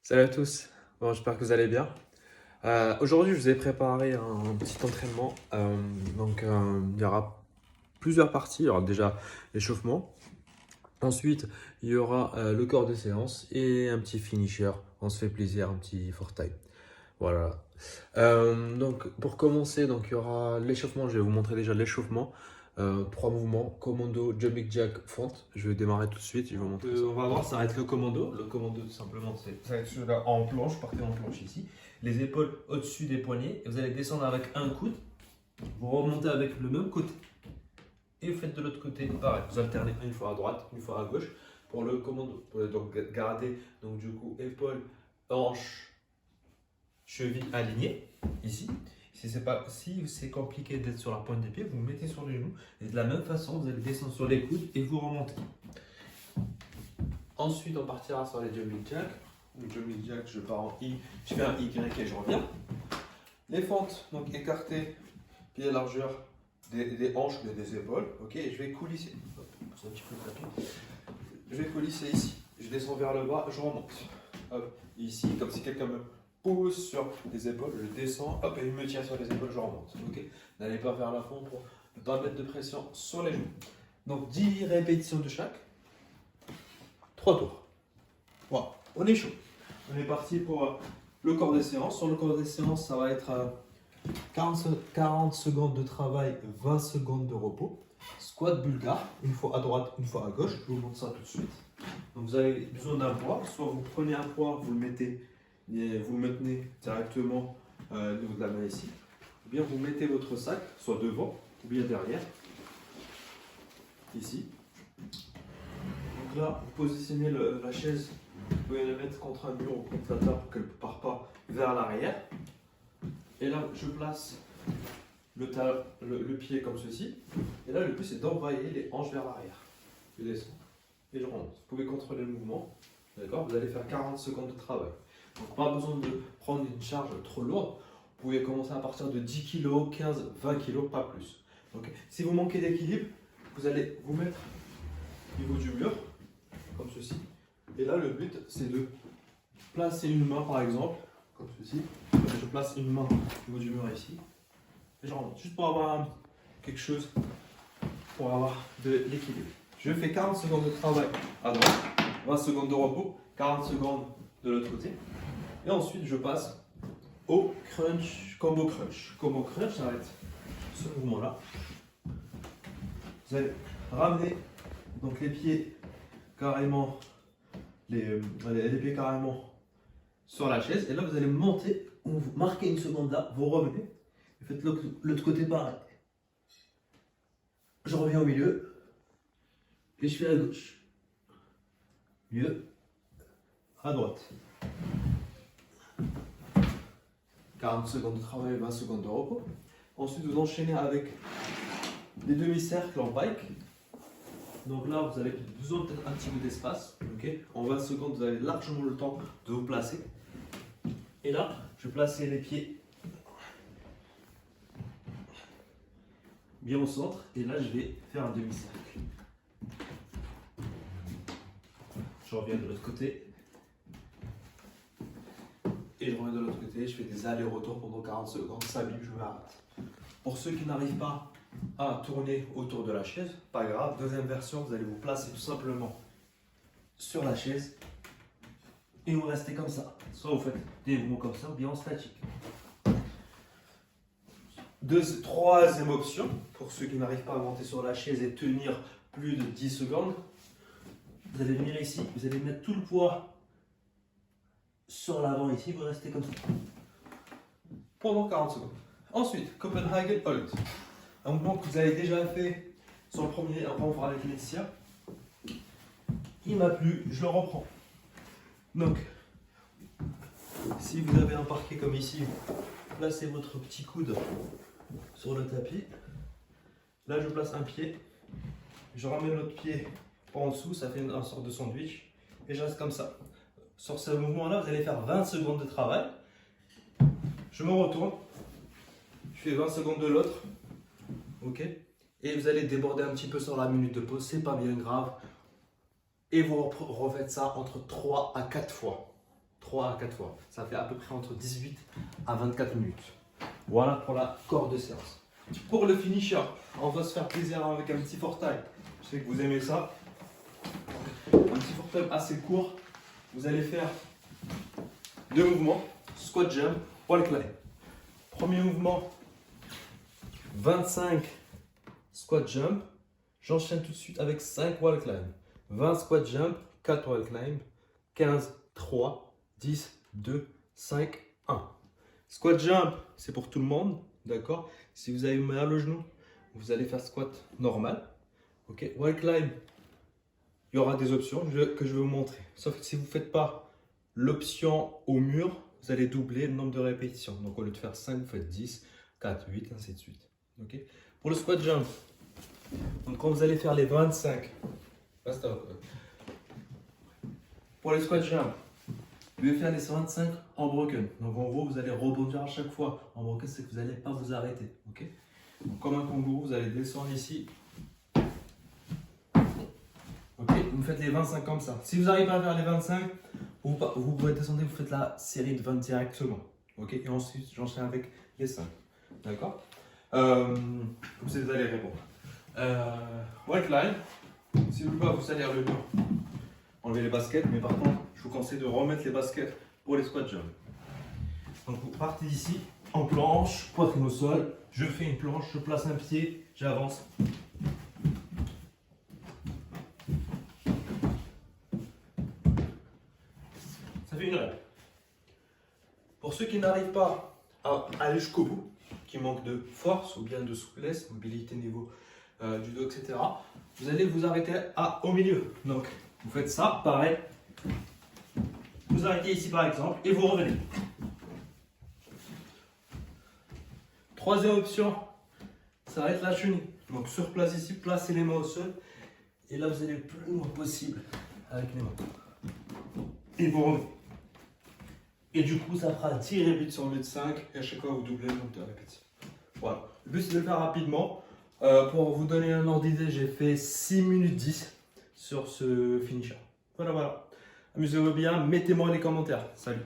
Salut à tous, bon, j'espère que vous allez bien. Aujourd'hui, je vous ai préparé un petit entraînement. Il y aura plusieurs parties. Il y aura déjà l'échauffement. Ensuite, il y aura le corps de séance et un petit finisher. On se fait plaisir, un petit for time. Voilà. Pour commencer, il y aura l'échauffement. Je vais vous montrer déjà l'échauffement. Trois mouvements, commando, jumping jack, fente. Je vais démarrer tout de suite. Je vais vous montrer ça. On va voir, ça va être le commando. Le commando, tout simplement, ça va être celui-là en planche. Partez en planche ici. Les épaules au-dessus des poignets. Et vous allez descendre avec un coude. Vous remontez avec le même côté. Et vous faites de l'autre côté pareil. Vous alternez une fois à droite, une fois à gauche. Pour le commando, donc garder épaules, hanches, cheville alignée ici. Si c'est compliqué d'être sur la pointe des pieds, vous vous mettez sur les genoux et de la même façon, vous allez descendre sur les coudes et vous remontez. Ensuite, on partira sur les jumping jacks. Le jumping jack, je pars en I, je fais un Y et je reviens. Les fentes, donc écartées, pied largeur des hanches, des épaules. Ok, et je vais coulisser. Hop, un petit peu de tapis. Je vais coulisser ici. Je descends vers le bas, je remonte. Hop, ici, comme si quelqu'un me pousse sur les épaules, je descends, hop, et il me tient sur les épaules, je remonte. Ok, n'allez pas vers la fond pour ne pas mettre de pression sur les genoux. Donc 10 répétitions de chaque, 3 tours. Voilà, on est chaud. On est parti pour le corps des séances. Sur le corps des séances, ça va être 40 secondes de travail, 20 secondes de repos. Squat bulgare, une fois à droite, une fois à gauche. Je vous montre ça tout de suite. Donc vous avez besoin d'un poids. Soit vous prenez un poids, vous le mettez et vous le maintenez directement au niveau de la main ici. Ou bien vous mettez votre sac, soit devant ou bien derrière, ici. Donc là, vous positionnez la chaise, vous pouvez la mettre contre un mur ou contre la table pour qu'elle ne parte pas vers l'arrière. Et là, je place le pied comme ceci. Et là, le but c'est d'envoyer les hanches vers l'arrière. Je descends et je remonte. Vous pouvez contrôler le mouvement. D'accord? Vous allez faire 40 secondes de travail. Donc, pas besoin de prendre une charge trop lourde. Vous pouvez commencer à partir de 10 kg, 15, 20 kg, pas plus. Donc, si vous manquez d'équilibre, vous allez vous mettre au niveau du mur, comme ceci. Et là, le but c'est de placer une main par exemple, comme ceci. Je place une main au niveau du mur ici. Et je remonte, juste pour avoir quelque chose, pour avoir de l'équilibre. Je fais 40 secondes de travail à droite, 20 secondes de repos, 40 secondes de l'autre côté. Et ensuite, je passe au crunch, combo crunch. Combo crunch, ça va être ce mouvement-là. Vous allez ramener donc les pieds carrément, les pieds carrément sur la chaise. Et là, vous allez monter, vous marquez une seconde là, vous revenez. Et faites l'autre côté pareil. Je reviens au milieu. Et je fais à gauche. Mieux. À droite. 40 secondes de travail, 20 secondes de repos. Ensuite, vous enchaînez avec les demi-cercles en bike. Donc là, vous avez besoin peut-être un petit peu d'espace. Okay, en 20 secondes, vous avez largement le temps de vous placer. Et là, je vais placer les pieds bien au centre. Et là, je vais faire un demi-cercle. Je reviens de l'autre côté. Et je reviens de l'autre côté, je fais des allers-retours pendant 40 secondes, ça bip, je m'arrête. Pour ceux qui n'arrivent pas à tourner autour de la chaise, pas grave, deuxième version, vous allez vous placer tout simplement sur la chaise et vous restez comme ça. Soit vous faites des mouvements comme ça, ou bien en statique. Troisième option, pour ceux qui n'arrivent pas à monter sur la chaise et tenir plus de 10 secondes, vous allez venir ici, vous allez mettre tout le poids sur l'avant ici, vous restez comme ça pendant 40 secondes. Ensuite, Copenhagen Hold. Un mouvement que vous avez déjà fait sur le premier renfort avec Laetitia. Il m'a plu, je le reprends. Donc, si vous avez un parquet comme ici, placez votre petit coude sur le tapis. Là, je place un pied. Je ramène l'autre pied par en dessous, ça fait une sorte de sandwich. Et je reste comme ça. Sur ce mouvement-là, vous allez faire 20 secondes de travail. Je me retourne. Je fais 20 secondes de l'autre. Ok. Et vous allez déborder un petit peu sur la minute de pause. C'est pas bien grave. Et vous refaites ça entre 3 à 4 fois. 3 à 4 fois. Ça fait à peu près entre 18 à 24 minutes. Voilà pour la corde de séance. Pour le finisher, on va se faire plaisir avec un petit foretie. Je sais que vous aimez ça. Un petit foretie assez court. Vous allez faire 2 mouvements, squat jump, wall climb. Premier mouvement, 25 squat jump. J'enchaîne tout de suite avec 5 wall climb. 20 squat jump, 4 wall climb, 15, 3, 10, 2, 5, 1. Squat jump, c'est pour tout le monde, d'accord? Si vous avez mal au genou, vous allez faire squat normal. Ok, wall climb, il y aura des options que je vais vous montrer. Sauf que si vous ne faites pas l'option au mur, vous allez doubler le nombre de répétitions. Donc au lieu de faire 5, vous faites 10, 4, 8, ainsi de suite. Ok, pour le squat jump, donc quand vous allez faire les 25, pour les squat jump, vous allez faire les 25 en broken. Donc en gros, vous allez rebondir à chaque fois. En broken, c'est que vous n'allez pas vous arrêter. Ok, donc, comme un kangourou, vous allez descendre ici. Ok, vous faites les 25 comme ça. Si vous n'arrivez pas à faire les 25, vous pouvez descendre, vous faites la série de 20 directement. Ok, et ensuite j'enchaîne avec les 5. D'accord, comme ça vous allez répondre. Wall climb, si vous voulez, vous allez à le mur. Enlever les baskets, mais par contre, je vous conseille de remettre les baskets pour les squat jump. Donc vous partez d'ici en planche, poitrine au sol. Je fais une planche, je place un pied, j'avance. Ça fait une règle. Pour ceux qui n'arrivent pas à aller jusqu'au bout, qui manquent de force ou bien de souplesse, mobilité niveau du dos, etc., vous allez vous arrêter au milieu. Donc, vous faites ça, pareil. Vous arrêtez ici par exemple et vous revenez. Troisième option, ça va être la chenille. Donc sur place ici, placez les mains au sol. Et là, vous allez le plus loin possible avec les mains. Et vous revenez. Et du coup, ça fera 10 répétitions au lieu de 5. Et à chaque fois, vous doublez le nombre de répétitions. Voilà. Le but, c'est de le faire rapidement. Pour vous donner un ordre d'idée, j'ai fait 6 minutes 10 sur ce finisher. Voilà. Amusez-vous bien, mettez-moi les commentaires. Salut.